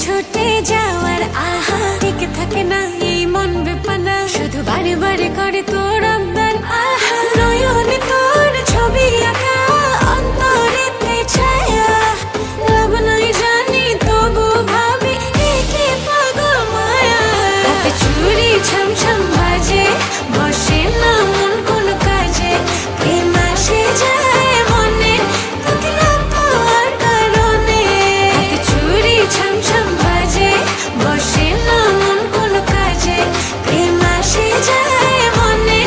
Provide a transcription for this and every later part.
ছুটে যাওয়ার আহা টিকে থাকে না এই মন বেপানা শুধু বারে বারে করে তোর আবদার আহা নয়নে তোর ছবি আঁকা অন্তরেতে ছায়া লাভ নাই জানি তবু ভাবি একে পাগল মায়া হাতে চুড়ি ছমছম বাজে বসে না মন কোন কাজে প্রেম আসে যায় মনে তোকে না পাওয়ার কারণে হাতে চুড়ি ছমছম বাজে বসে না মন কোন কাজে প্রেম আসে যায় মনে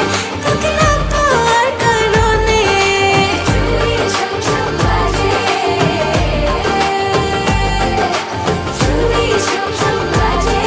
তোকে না পাওয়ার কারণে চুড়ি ছমছম বাজে চুড়ি ছমছম বাজে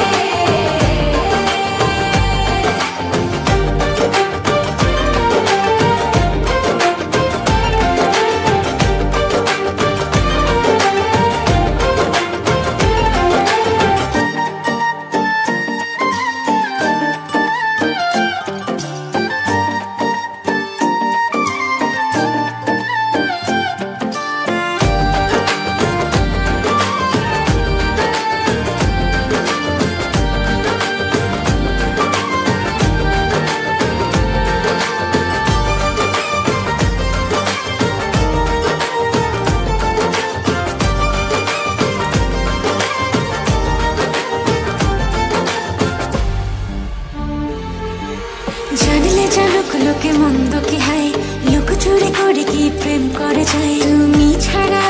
জানলে জানুক লোকে মন্দ কি হায় লোক চুরি করে কি প্রেম করে যায় তুমি ছাড়া